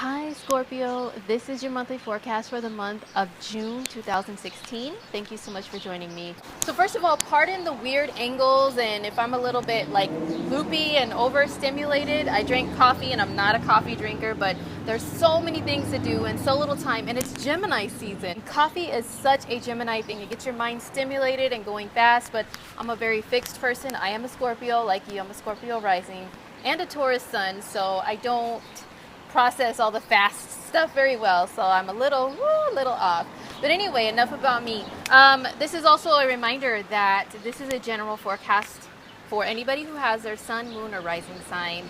Hi Scorpio, this is your monthly forecast for the month of June 2016. Thank you so much for joining me. So first of all, pardon the weird angles and if I'm a little bit like loopy and overstimulated. I drank coffee and I'm not a coffee drinker, but there's so many things to do and so little time, and it's Gemini season. Coffee is such a Gemini thing. It gets your mind stimulated and going fast, but I'm a very fixed person. I am a Scorpio like you. I'm a Scorpio rising and a Taurus sun, so I don't process all the fast stuff very well, so I'm a little off. But anyway, enough about me. This is also a reminder that this is a general forecast for anybody who has their sun, moon, or rising sign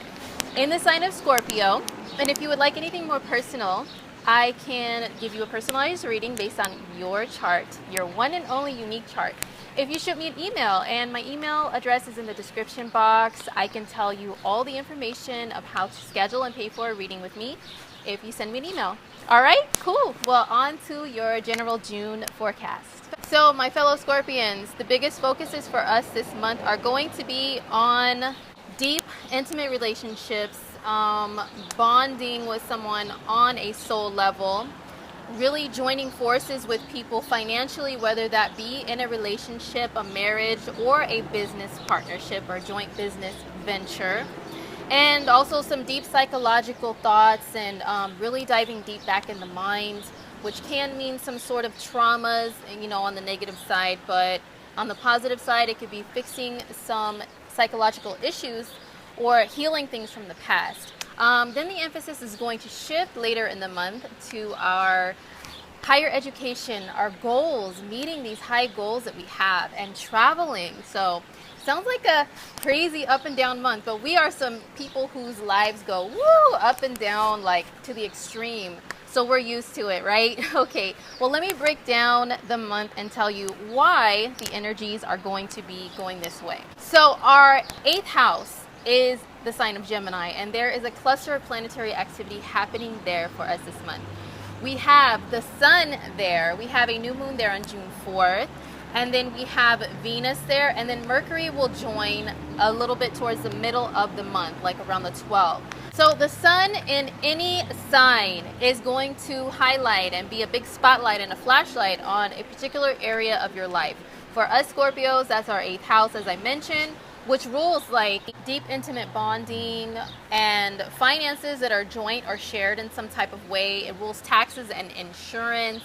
in the sign of Scorpio. And if you would like anything more personal, I can give you a personalized reading based on your chart, your one and only unique chart. If you shoot me an email, and my email address is in the description box, I can tell you all the information of how to schedule and pay for a reading with me if you send me an email. All right, cool. Well, on to your general June forecast. So my fellow Scorpions, the biggest focuses for us this month are going to be on deep, intimate relationships, bonding with someone on a soul level, really joining forces with people financially, whether that be in a relationship, a marriage, or a business partnership or joint business venture. And also some deep psychological thoughts and really diving deep back in the mind, which can mean some sort of traumas, on the negative side, but on the positive side, it could be fixing some psychological issues or healing things from the past. Then the emphasis is going to shift later in the month to our higher education, our goals, meeting these high goals that we have, and traveling. So sounds like a crazy up and down month, but we are some people whose lives go up and down, like to the extreme. So we're used to it, right? Okay, well, let me break down the month and tell you why the energies are going to be going this way. So our 8th house is the sign of Gemini, and there is a cluster of planetary activity happening there for us this month. We have the sun there, we have a new moon there on June 4th, and then we have Venus there, and then Mercury will join a little bit towards the middle of the month, like around the 12th. So the sun in any sign is going to highlight and be a big spotlight and a flashlight on a particular area of your life. For us Scorpios, that's our 8th house, as I mentioned, which rules like deep intimate bonding and finances that are joint or shared in some type of way. It rules taxes and insurance.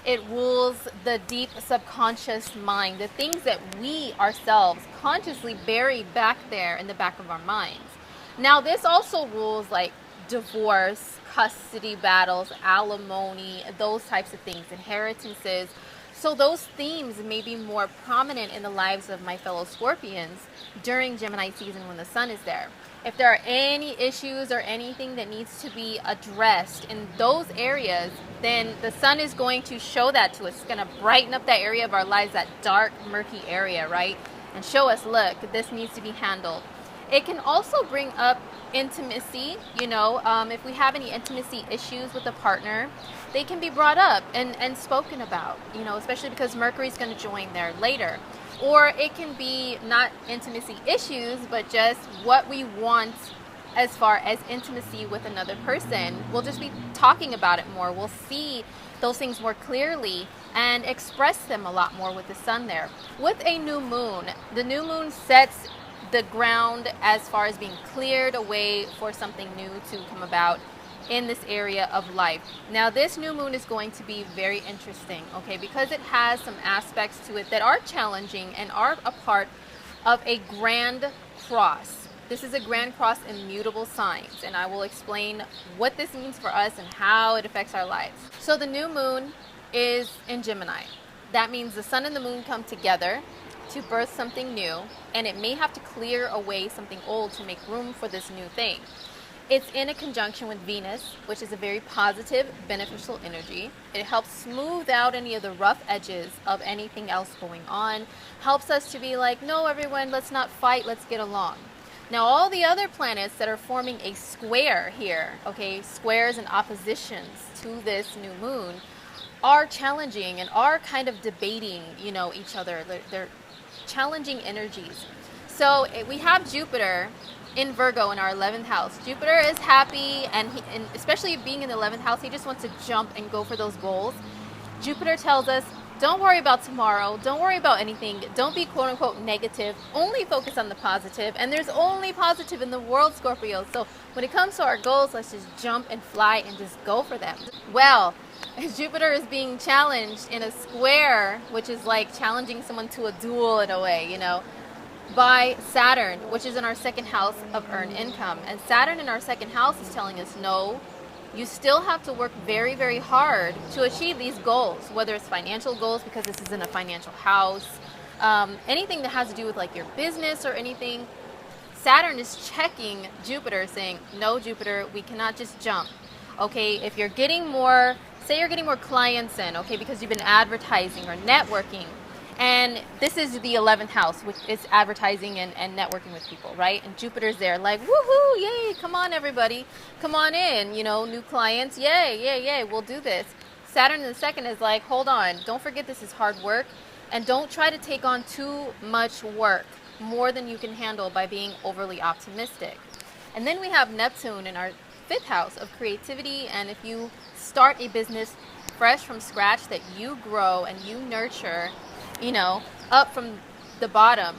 It rules the deep subconscious mind, the things that we ourselves consciously bury back there in the back of our minds. Now this also rules like divorce, custody battles, alimony, those types of things, inheritances. So those themes may be more prominent in the lives of my fellow Scorpions during Gemini season when the sun is there. If there are any issues or anything that needs to be addressed in those areas, then the sun is going to show that to us. It's going to brighten up that area of our lives, that dark, murky area, right? And show us, look, this needs to be handled. It can also bring up intimacy, if we have any intimacy issues with a partner, they can be brought up and spoken about, especially because Mercury's going to join there later. Or it can be not intimacy issues, but just what we want as far as intimacy with another person. We'll just be talking about it more. We'll see those things more clearly and express them a lot more with the sun there. With a new moon, the new moon sets the ground as far as being cleared away for something new to come about in this area of life. Now this new moon is going to be very interesting, okay, because it has some aspects to it that are challenging and are a part of a grand cross. This is a grand cross in mutable signs, and I will explain what this means for us and how it affects our lives. So the new moon is in Gemini. That means the sun and the moon come together to birth something new, and it may have to clear away something old to make room for this new thing. It's in a conjunction with Venus, which is a very positive, beneficial energy. It helps smooth out any of the rough edges of anything else going on. Helps us to be like, no, everyone, let's not fight, let's get along. Now, all the other planets that are forming a square here, okay, squares and oppositions to this new moon, are challenging and are kind of debating, each other. They're challenging energies. So we have Jupiter in Virgo in our 11th house. Jupiter is happy, and especially being in the 11th house, he just wants to jump and go for those goals. Jupiter tells us, don't worry about tomorrow. Don't worry about anything. Don't be quote unquote negative. Only focus on the positive. And there's only positive in the world, Scorpio. So when it comes to our goals, let's just jump and fly and just go for them. Well, Jupiter is being challenged in a square, which is like challenging someone to a duel in a way, you know, by Saturn, which is in our second house of earned income. And Saturn in our second house is telling us, no, you still have to work very, very hard to achieve these goals, whether it's financial goals, because this is in a financial house, anything that has to do with like your business or anything. Saturn is checking Jupiter, saying, no, Jupiter, we cannot just jump. Okay, if you're getting more, say you're getting more clients in, okay, because you've been advertising or networking, and this is the 11th house, which is advertising and networking with people, right? And Jupiter's there like, woohoo, yay, come on everybody, come on in, you know, new clients, yay, yay, yay, we'll do this. Saturn in the second is like, hold on, don't forget this is hard work, and don't try to take on too much work, more than you can handle by being overly optimistic. And then we have Neptune in our 5th house of creativity, and if you start a business fresh from scratch that you grow and you nurture, you know, up from the bottom,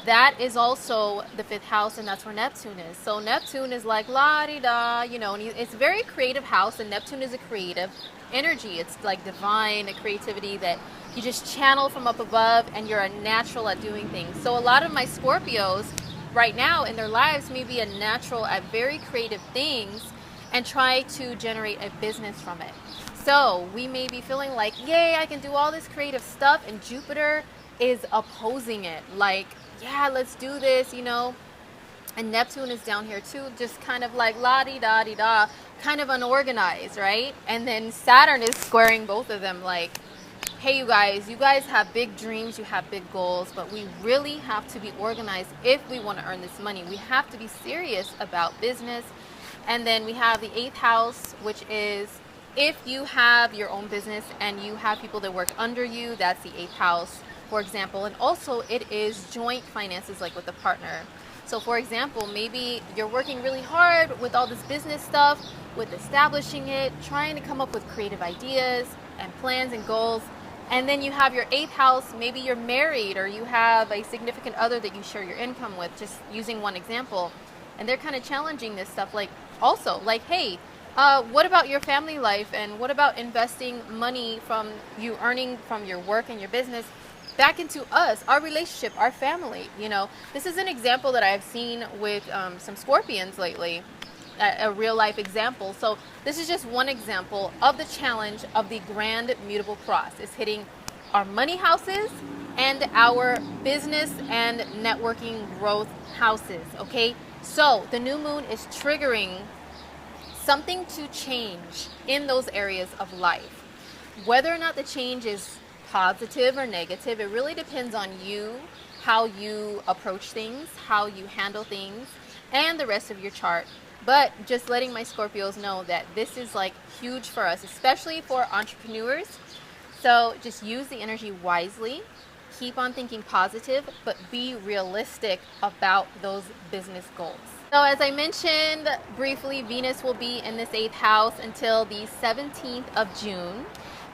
that is also the 5th house, and that's where Neptune is. So Neptune is like la-di-da, you know, and it's a very creative house, and Neptune is a creative energy. It's like divine creativity that you just channel from up above, and you're a natural at doing things. So a lot of my Scorpios right now in their lives may be a natural at very creative things and try to generate a business from it. So we may be feeling like, yay, I can do all this creative stuff, and Jupiter is opposing it. Like, yeah, let's do this, you know. And Neptune is down here too, just kind of like la-di-da-di-da, kind of unorganized, right? And then Saturn is squaring both of them like, hey, you guys have big dreams, you have big goals, but we really have to be organized if we want to earn this money. We have to be serious about business. And then we have the 8th house, which is if you have your own business and you have people that work under you, that's the 8th house, for example. And also it is joint finances, like with a partner. So for example, maybe you're working really hard with all this business stuff, with establishing it, trying to come up with creative ideas and plans and goals. And then you have your 8th house, maybe you're married or you have a significant other that you share your income with, just using one example. And they're kind of challenging this stuff, like also like, hey, what about your family life, and what about investing money from you earning from your work and your business back into us, our relationship, our family? You know, this is an example that I've seen with some Scorpions lately, a real life example. So this is just one example of the challenge of the grand mutable cross. It's hitting our money houses and our business and networking growth houses, okay? So the new moon is triggering something to change in those areas of life. Whether or not the change is positive or negative, it really depends on you, how you approach things, how you handle things, and the rest of your chart. But just letting my Scorpios know that this is like huge for us, especially for entrepreneurs. So just use the energy wisely. Keep on thinking positive, but be realistic about those business goals. So as I mentioned briefly, Venus will be in this 8th house until the 17th of June.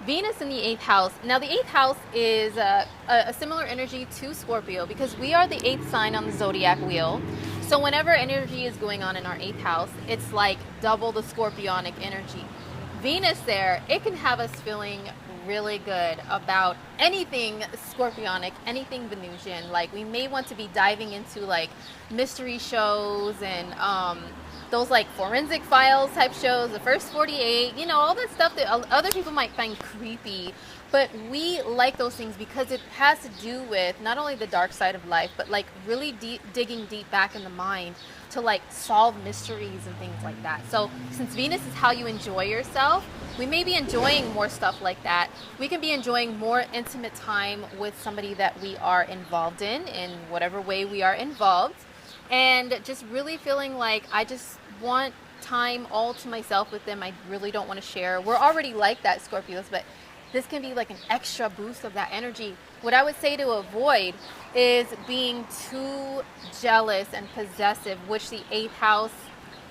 Venus in the 8th house. Now the 8th house is a similar energy to Scorpio, because we are the 8th sign on the zodiac wheel. So whenever energy is going on in our 8th house, it's like double the Scorpionic energy. Venus there, it can have us feeling really good about anything Scorpionic, anything Venusian. Like we may want to be diving into like mystery shows and those like forensic files type shows, the first 48, you know, all that stuff that other people might find creepy. But we like those things because it has to do with not only the dark side of life, but like really digging deep back in the mind to like solve mysteries and things like that. So since Venus is how you enjoy yourself, we may be enjoying more stuff like that. We can be enjoying more intimate time with somebody that we are involved in whatever way we are involved. And just really feeling like I just want time all to myself with them. I really don't want to share. We're already like that, Scorpios, but this can be like an extra boost of that energy. What I would say to avoid is being too jealous and possessive, which the 8th house,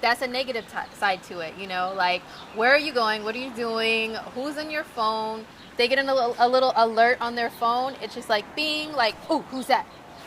that's a negative side to it, you know, like, where are you going? What are you doing? Who's on your phone? They get a little alert on their phone. It's just like, bing, like, oh, who's that?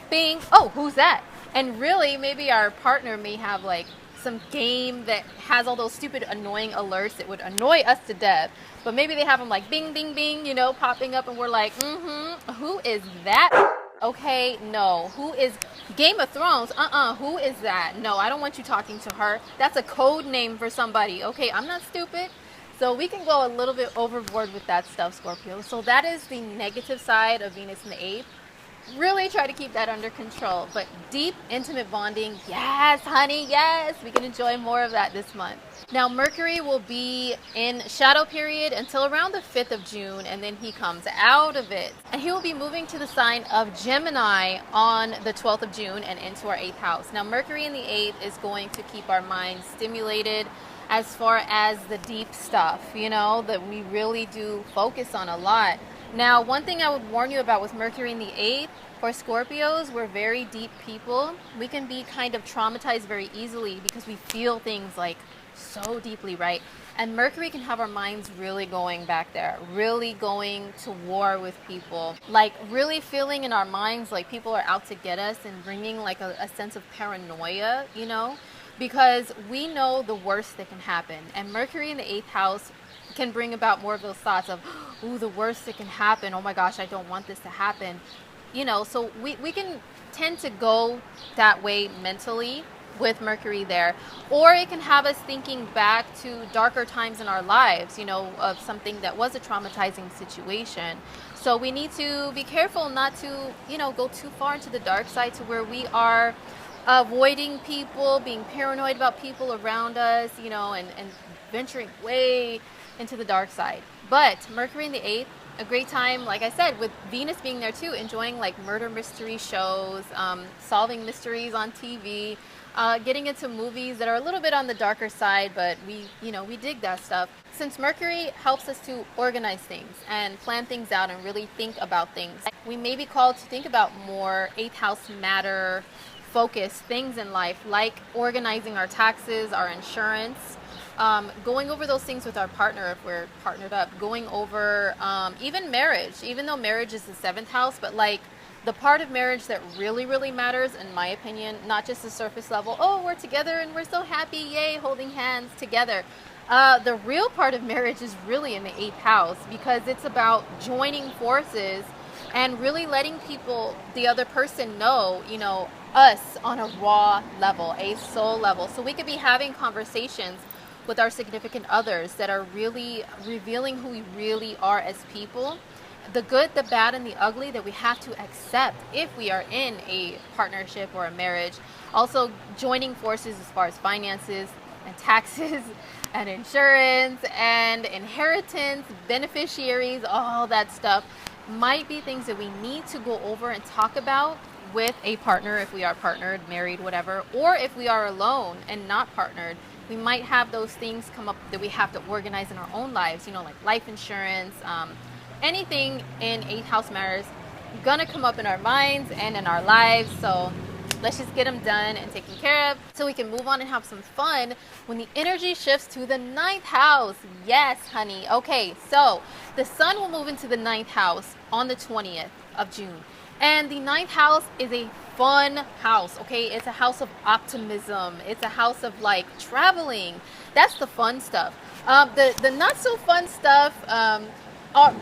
Bing, oh, who's that? And really, maybe our partner may have like some game that has all those stupid annoying alerts that would annoy us to death, but maybe they have them like bing, bing, bing, you know, popping up, and we're like, who is that? Okay, no. Who is Game of Thrones? Who is that? No, I don't want you talking to her. That's a code name for somebody. Okay, I'm not stupid. So we can go a little bit overboard with that stuff, Scorpio. So that is the negative side of Venus in the 8th. Really try to keep that under control. But deep, intimate bonding, yes, honey, yes. We can enjoy more of that this month. Now, Mercury will be in shadow period until around the 5th of June, and then he comes out of it. And he will be moving to the sign of Gemini on the 12th of June and into our 8th house. Now, Mercury in the 8th is going to keep our minds stimulated as far as the deep stuff, you know, that we really do focus on a lot. Now, one thing I would warn you about with Mercury in the 8th, for Scorpios, we're very deep people. We can be kind of traumatized very easily because we feel things like so deeply, right? And Mercury can have our minds really going back there, really going to war with people, like really feeling in our minds like people are out to get us, and bringing like a sense of paranoia, you know, because we know the worst that can happen. And Mercury in the 8th house can bring about more of those thoughts of, ooh, the worst that can happen. Oh my gosh, I don't want this to happen. You know, so we can tend to go that way mentally with Mercury there. Or it can have us thinking back to darker times in our lives, you know, of something that was a traumatizing situation. So we need to be careful not to, you know, go too far into the dark side to where we are avoiding people, being paranoid about people around us, you know, and venturing way into the dark side. But Mercury in the 8th, a great time, like I said, with Venus being there too, enjoying like murder mystery shows, solving mysteries on TV, getting into movies that are a little bit on the darker side, but we dig that stuff. Since Mercury helps us to organize things and plan things out and really think about things, we may be called to think about more 8th house matter focused things in life, like organizing our taxes, our insurance, going over those things with our partner if we're partnered up, going over even marriage, even though marriage is the 7th house, but like the part of marriage that really, really matters, in my opinion, not just the surface level, oh, we're together and we're so happy, yay, holding hands together. The real part of marriage is really in the 8th house, because it's about joining forces and really letting people, the other person know, you know, us on a raw level, a soul level. So we could be having conversations with our significant others that are really revealing who we really are as people, the good, the bad, and the ugly that we have to accept if we are in a partnership or a marriage. Also joining forces as far as finances and taxes and insurance and inheritance, beneficiaries, all that stuff might be things that we need to go over and talk about with a partner if we are partnered, married, whatever, or if we are alone and not partnered. We might have those things come up that we have to organize in our own lives, you know, like life insurance, anything in 8th house matters gonna come up in our minds and in our lives. So let's just get them done and taken care of so we can move on and have some fun when the energy shifts to the 9th house. Yes, honey. Okay, so the sun will move into the 9th house on the 20th of June. And the 9th house is a fun house, okay? It's a house of optimism. It's a house of like traveling. That's the fun stuff. The not so fun stuff,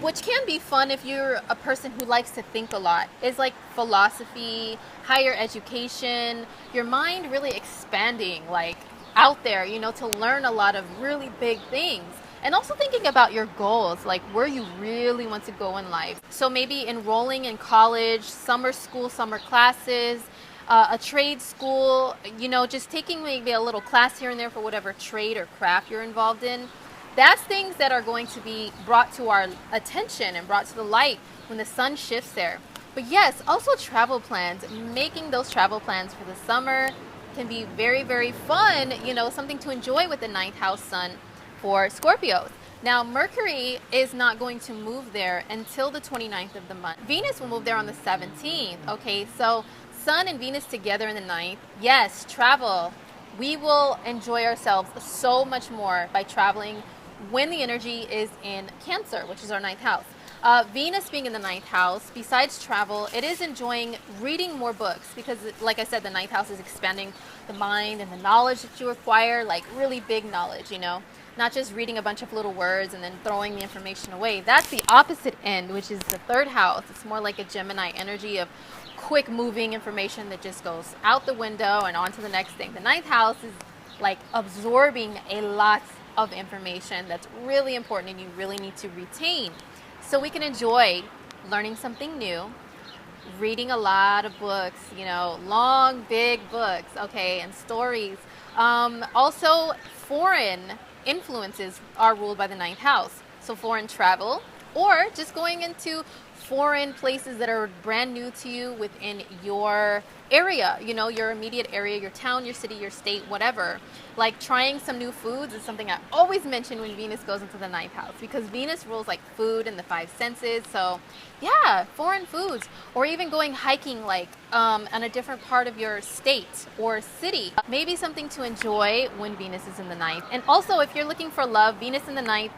which can be fun if you're a person who likes to think a lot, is like philosophy, higher education, your mind really expanding like out there, you know, to learn a lot of really big things. And also thinking about your goals, like where you really want to go in life. So maybe enrolling in college, summer school, summer classes, a trade school, you know, just taking maybe a little class here and there for whatever trade or craft you're involved in. That's things that are going to be brought to our attention and brought to the light when the sun shifts there. But yes, also travel plans. Making those travel plans for the summer can be very, very fun, you know, something to enjoy with the 9th house sun for Scorpios. Now, Mercury is not going to move there until the 29th of the month. Venus will move there on the 17th. Okay, so Sun and Venus together in the 9th. Yes, travel. We will enjoy ourselves so much more by traveling when the energy is in Cancer, which is our 9th house. Venus being in the 9th house, besides travel, it is enjoying reading more books because, like I said, the 9th house is expanding the mind and the knowledge that you acquire, like really big knowledge, you know, not just reading a bunch of little words and then throwing the information away. That's the opposite end, which is the 3rd house. It's more like a Gemini energy of quick moving information that just goes out the window and on to the next thing. The 9th house is like absorbing a lot of information that's really important and you really need to retain. So we can enjoy learning something new, reading a lot of books, you know, long, big books, okay, and stories. Also, foreign influences are ruled by the 9th house. So foreign travel or just going into foreign places that are brand new to you within your area, you know, your immediate area, your town, your city, your state, whatever. Like trying some new foods is something I always mention when Venus goes into the 9th house because Venus rules like food and the 5 senses. So yeah, foreign foods, or even going hiking like on a different part of your state or city. Maybe something to enjoy when Venus is in the 9th. And also if you're looking for love, Venus in the 9th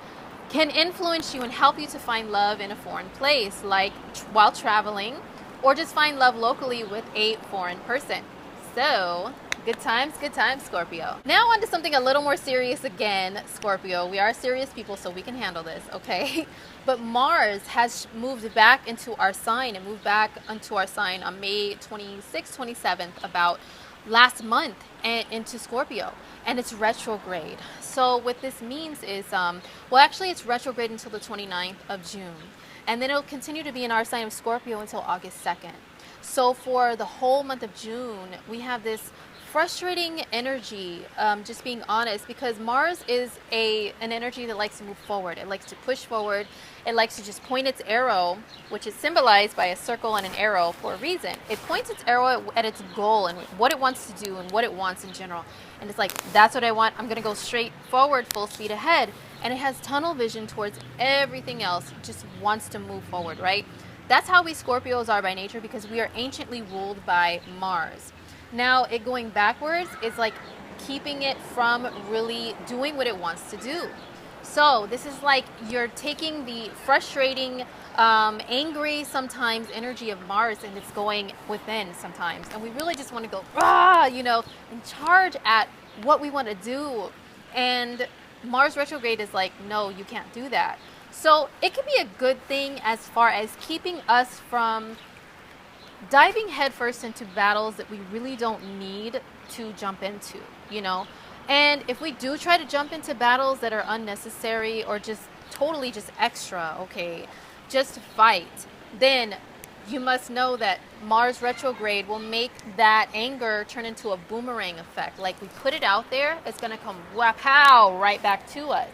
can influence you and help you to find love in a foreign place, like while traveling, or just find love locally with a foreign person. So, good times, Scorpio. Now on to something a little more serious again, Scorpio. We are serious people, so we can handle this, okay? But Mars has moved back into our sign and moved back into our sign on May 26th, 27th, about last month, and into Scorpio, and it's retrograde. So what this means is, well, actually it's retrograde until the 29th of June, and then it'll continue to be in our sign of Scorpio until August 2nd. So for the whole month of June, we have this frustrating energy, just being honest, because Mars is an energy that likes to move forward. It likes to push forward. It likes to just point its arrow, which is symbolized by a circle and an arrow for a reason. It points its arrow at its goal and what it wants to do and what it wants in general. And it's like, that's what I want. I'm going to go straight forward, full speed ahead. And it has tunnel vision towards everything else. It just wants to move forward, right? That's how we Scorpios are by nature because we are anciently ruled by Mars. Now, it going backwards is like keeping it from really doing what it wants to do. So this is like you're taking the frustrating, angry sometimes energy of Mars and it's going within sometimes. And we really just want to go, you know, and charge at what we want to do. And Mars retrograde is like, no, you can't do that. So it can be a good thing as far as keeping us from diving headfirst into battles that we really don't need to jump into, you know. And if we do try to jump into battles that are unnecessary or just totally just extra, okay, just to fight, then you must know that Mars retrograde will make that anger turn into a boomerang effect. Like we put it out there, it's going to come whack-pow right back to us,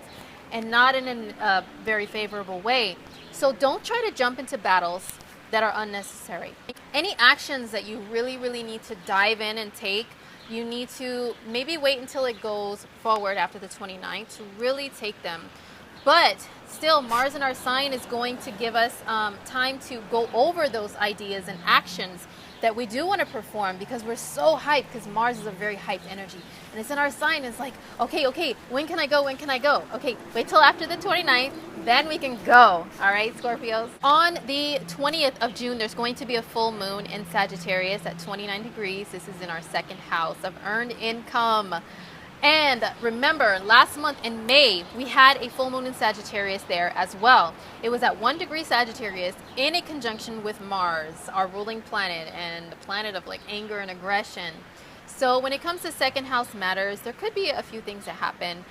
and not in a very favorable way. So don't try to jump into battles that are unnecessary. Any actions that you really, really need to dive in and take, you need to maybe wait until it goes forward after the 29th to really take them. But still, Mars in our sign is going to give us time to go over those ideas and actions that we do want to perform because we're so hyped, because Mars is a very hyped energy. And it's in our sign. It's like, okay, when can I go? When can I go? Okay, wait till after the 29th, then we can go. All right, Scorpios. On the 20th of June, there's going to be a full moon in Sagittarius at 29 degrees. This is in our 2nd house of earned income. And remember, last month in May, we had a full moon in Sagittarius there as well. It was at 1 degree Sagittarius in a conjunction with Mars, our ruling planet, and the planet of like anger and aggression. So when it comes to 2nd house matters, there could be a few things that happen.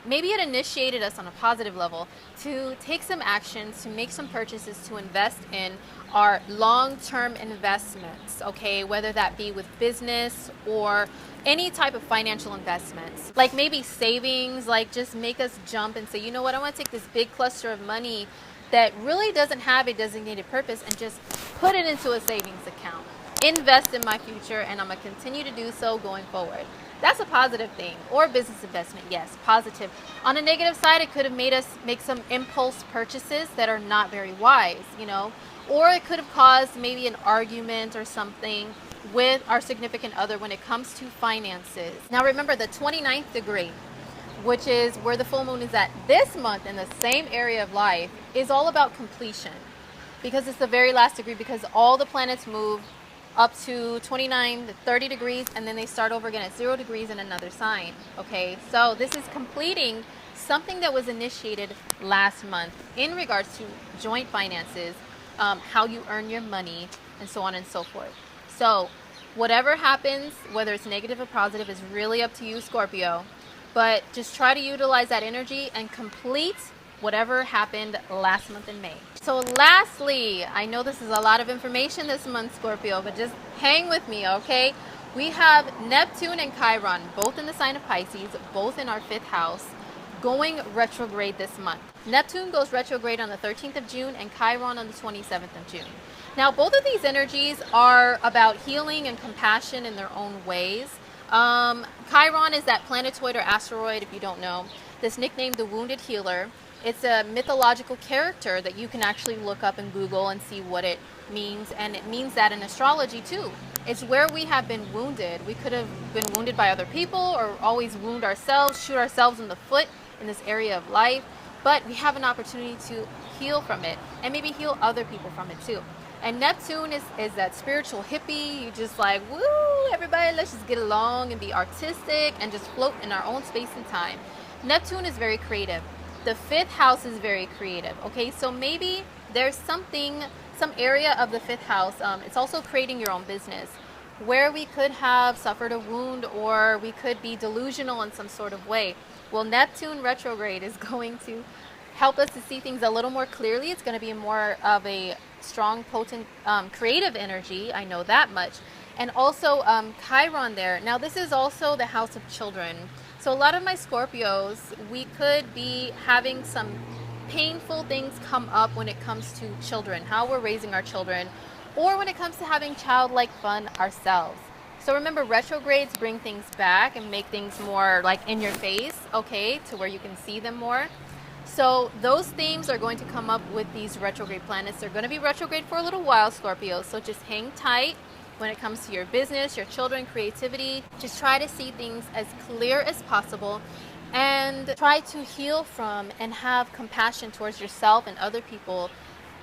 Maybe it initiated us on a positive level to take some actions, to make some purchases, to invest in our long-term investments, okay? Whether that be with business or any type of financial investments. Like maybe savings, like just make us jump and say, you know what, I want to take this big cluster of money that really doesn't have a designated purpose and just put it into a savings account. Invest in my future, and I'm going to continue to do so going forward. That's a positive thing. Or business investment, yes, positive. On a negative side, it could have made us make some impulse purchases that are not very wise, you know, or it could have caused maybe an argument or something with our significant other when it comes to finances. Now remember, the 29th degree, which is where the full moon is at this month in the same area of life, is all about completion, because it's the very last degree, because all the planets move up to 29 to 30 degrees, and then they start over again at 0 degrees in another sign. Okay, so this is completing something that was initiated last month in regards to joint finances, how you earn your money, and so on and so forth. So whatever happens, whether it's negative or positive, is really up to you, Scorpio. But just try to utilize that energy and complete whatever happened last month in May. So lastly, I know this is a lot of information this month, Scorpio, but just hang with me, okay? We have Neptune and Chiron, both in the sign of Pisces, both in our 5th house, going retrograde this month. Neptune goes retrograde on the 13th of June and Chiron on the 27th of June. Now, both of these energies are about healing and compassion in their own ways. Chiron is that planetoid or asteroid, if you don't know, that's nicknamed the Wounded Healer. It's a mythological character that you can actually look up in Google and see what it means, and it means that in astrology too. It's where we have been wounded. We could have been wounded by other people, or always wound ourselves, shoot ourselves in the foot in this area of life, but we have an opportunity to heal from it and maybe heal other people from it too. And Neptune is that spiritual hippie. You just like, woo, everybody, let's just get along and be artistic and just float in our own space and time. Neptune is very creative. The 5th house is very creative. Okay, so maybe there's some area of the 5th house. It's also creating your own business, where we could have suffered a wound, or we could be delusional in some sort of way. Well, Neptune retrograde is going to help us to see things a little more clearly. It's going to be more of a strong, potent, creative energy. I know that much. And also Chiron there. Now, this is also the house of children. So a lot of my Scorpios, we could be having some painful things come up when it comes to children, how we're raising our children, or when it comes to having childlike fun ourselves. So remember, retrogrades bring things back and make things more like in your face, okay, to where you can see them more. So those themes are going to come up with these retrograde planets. They're going to be retrograde for a little while, Scorpio, so just hang tight. When it comes to your business, your children, creativity, just try to see things as clear as possible and try to heal from and have compassion towards yourself and other people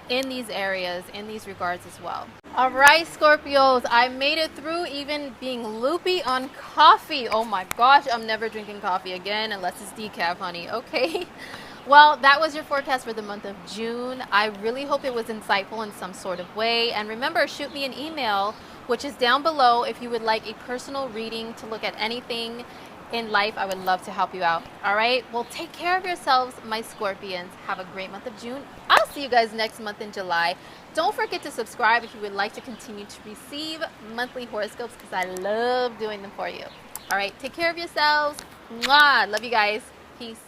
in these areas, in these regards as well. All right, Scorpios, I made it through even being loopy on coffee. Oh my gosh, I'm never drinking coffee again unless it's decaf, honey, okay? Well, that was your forecast for the month of June. I really hope it was insightful in some sort of way. And remember, shoot me an email, which is down below, if you would like a personal reading to look at anything in life. I would love to help you out. All right, well, take care of yourselves, my Scorpions. Have a great month of June. I'll see you guys next month in July. Don't forget to subscribe if you would like to continue to receive monthly horoscopes, because I love doing them for you. All right, take care of yourselves. Mwah! Love you guys. Peace.